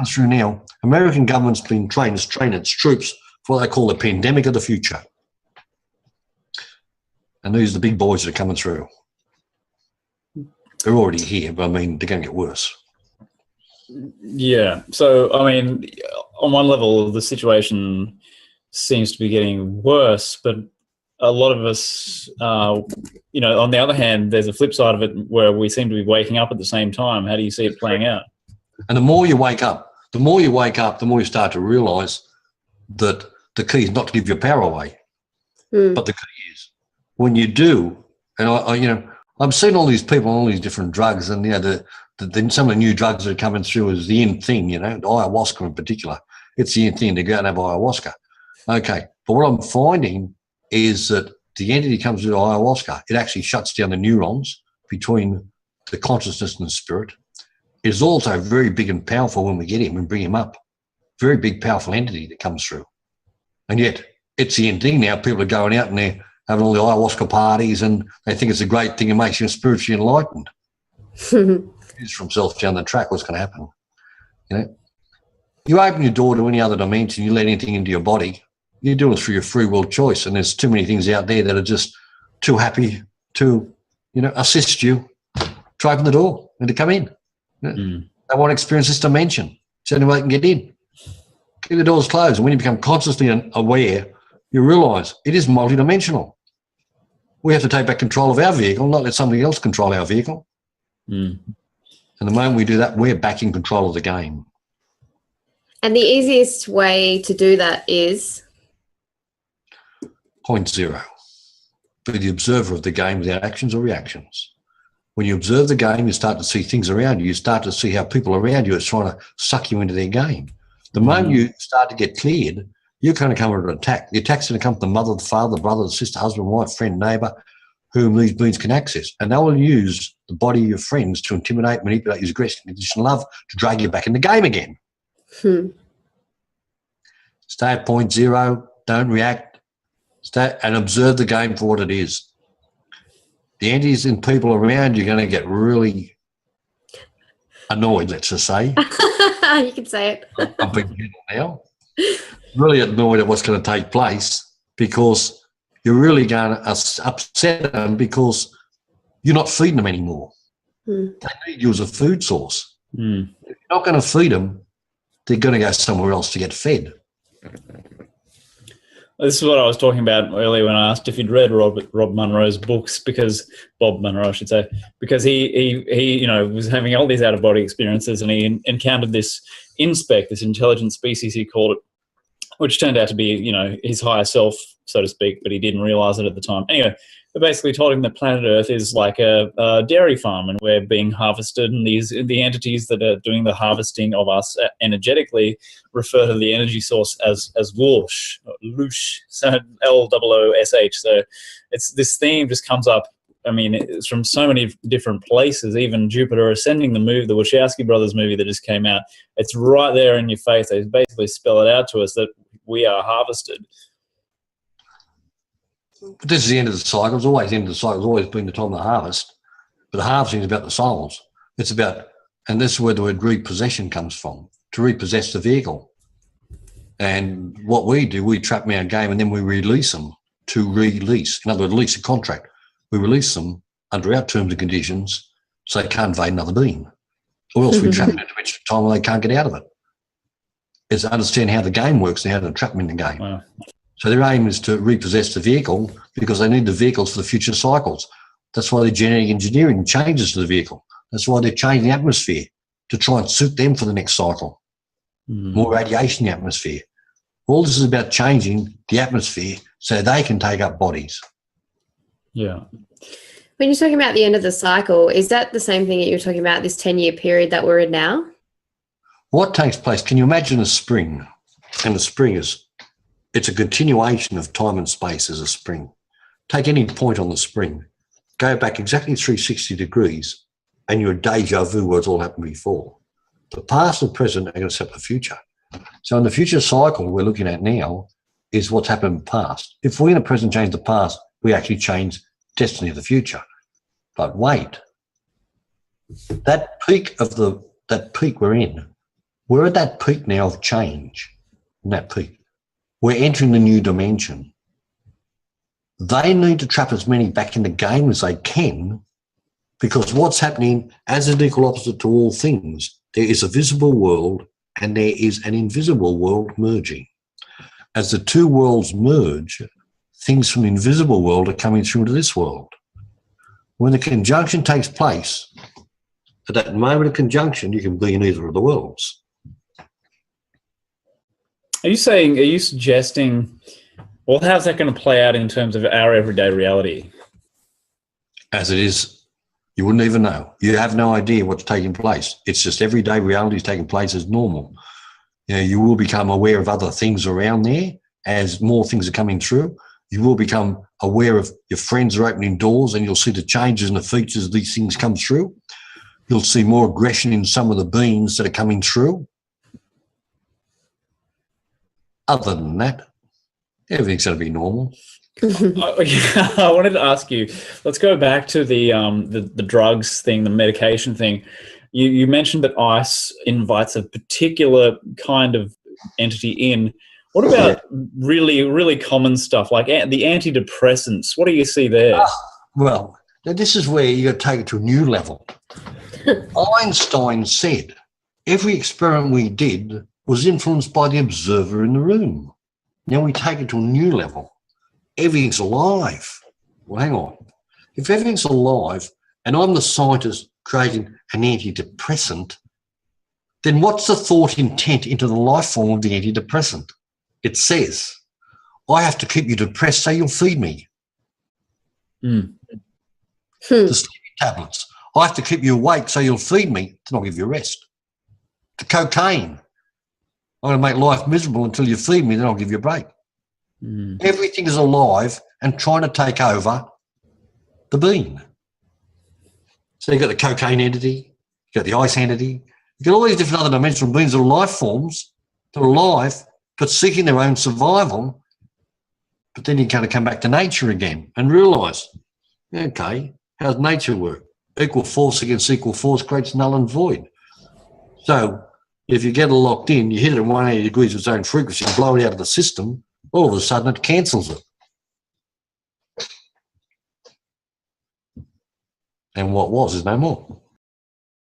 coming through now, American government's been trained its troops for what they call the pandemic of the future. And these are the big boys that are coming through. They're already here, but I mean, they're going to get worse. Yeah. So, I mean, on one level, the situation seems to be getting worse, but a lot of us, you know, on the other hand, there's a flip side of it where we seem to be waking up at the same time. How do you see it playing out? And the more you wake up, the more you start to realise that the key is not to give your power away, but the key is when you do. And I you know, I've seen all these people on all these different drugs, and you know, some of the new drugs that are coming through is the in thing. You know, ayahuasca in particular. It's the in thing to go and have ayahuasca. Okay, but what I'm finding is that the entity comes with ayahuasca. It actually shuts down the neurons between the consciousness and the spirit. It's also very big and powerful when we get him and bring him up. Very big, powerful entity that comes through. And yet, it's the end thing now. People are going out and they're having all the ayahuasca parties and they think it's a great thing and makes you spiritually enlightened. It's from self down the track, what's going to happen? You know, you open your door to any other dimension, you let anything into your body, you're doing it through your free will choice. And there's too many things out there that are just too happy to, you know, assist you to open the door and to come in. You know? They want to experience this dimension. It's the only way they can get in. Keep the doors closed. And when you become consciously aware, you realise it is multidimensional. We have to take back control of our vehicle, not let somebody else control our vehicle. And the moment we do that, we're back in control of the game. And the easiest way to do that is? 0.0. Be the observer of the game without actions or reactions. When you observe the game, you start to see things around you. You start to see how people around you are trying to suck you into their game. The moment you start to get cleared, you're going to come under attack. The attack's going to come from the mother, the father, the brother, the sister, husband, wife, friend, neighbour, whom these beings can access. And they will use the body of your friends to intimidate, manipulate, use aggression, condition, love to drag you back in the game again. Stay at 0.0. Don't react. Stay and observe the game for what it is. The entities and people around you are going to get really annoyed, let's just say. You can say it. I'm being gentle now. Really annoyed at what's going to take place because you're really going to upset them because you're not feeding them anymore. They need you as a food source. If you're not going to feed them, they're going to go somewhere else to get fed. This is what I was talking about earlier when I asked if you'd read Rob Monroe's books, because Bob Monroe, I should say, because he you know, was having all these out-of-body experiences, and he encountered this inspect, this intelligent species, he called it, which turned out to be, you know, his higher self, so to speak, but he didn't realize it at the time. Anyway, they basically told him that planet Earth is like a dairy farm, and we're being harvested, and the entities that are doing the harvesting of us energetically refer to the energy source as whoosh, so LOOSH. So it's this theme just comes up. I mean, it's from so many different places. Even Jupiter Ascending, the Wachowski brothers movie that just came out, it's right there in your face. They basically spell it out to us that we are harvested. But this is the end of the cycle. It's always the end of the cycle. It's always been the time of the harvest. But the harvesting is about the souls. It's about, and this is where the word repossession comes from, to repossess the vehicle. And what we do, we trap them in our game and then we release them to release. In other words, release a contract. We release them under our terms and conditions so they can't invade another being. Or else we trap them into a time where they can't get out of it. It's to understand how the game works and how to trap them in the game. Wow. So their aim is to repossess the vehicle because they need the vehicles for the future cycles. That's why they're genetic engineering changes to the vehicle. That's why they're changing the atmosphere to try and suit them for the next cycle. More radiation in the atmosphere. All this is about changing the atmosphere so they can take up bodies. Yeah. When you're talking about the end of the cycle, is that the same thing that you're talking about, this 10-year period that we're in now? What takes place, can you imagine a spring? And the spring is, it's a continuation of time and space as a spring. Take any point on the spring, go back exactly 360 degrees, and you're a deja vu where it's all happened before. The past and present are going to set the future. So in the future cycle we're looking at now is what's happened in the past. If we in the present change the past, we actually change destiny of the future. But wait, that peak we're in We're at that peak now of change, that peak. We're entering the new dimension. They need to trap as many back in the game as they can, because what's happening as an equal opposite to all things, there is a visible world and there is an invisible world merging. As the two worlds merge, things from the invisible world are coming through to this world. When the conjunction takes place, at that moment of conjunction, you can be in either of the worlds. Are you suggesting, well, how's that going to play out in terms of our everyday reality? As it is, you wouldn't even know. You have no idea what's taking place. It's just everyday reality is taking place as normal. You know, you will become aware of other things around there as more things are coming through. You will become aware of your friends are opening doors, and you'll see the changes and the features of these things come through. You'll see more aggression in some of the beings that are coming through. Other than that, everything's going to be normal. I wanted to ask you, let's go back to the drugs thing, the medication thing. You mentioned that ice invites a particular kind of entity in. What about really, really common stuff like the antidepressants? What do you see there? Well, this is where you got to take it to a new level. Einstein said every experiment we did was influenced by the observer in the room. Now we take it to a new level. Everything's alive. Well, hang on. If everything's alive and I'm the scientist creating an antidepressant, then what's the thought intent into the life form of the antidepressant? It says, I have to keep you depressed so you'll feed me. The sleeping tablets. I have to keep you awake so you'll feed me, then I'll give you rest. The cocaine. I'm going to make life miserable until you feed me, then I'll give you a break. Everything is alive and trying to take over the being. So you've got the cocaine entity, you've got the ice entity, you've got all these different other dimensional beings that are life forms, that are alive, but seeking their own survival. But then you're going to come back to nature again and realise, okay, how does nature work? Equal force against equal force creates null and void. So if you get it locked in, you hit it at 180 degrees of its own frequency, blow it out of the system, all of a sudden it cancels it. And what was is no more.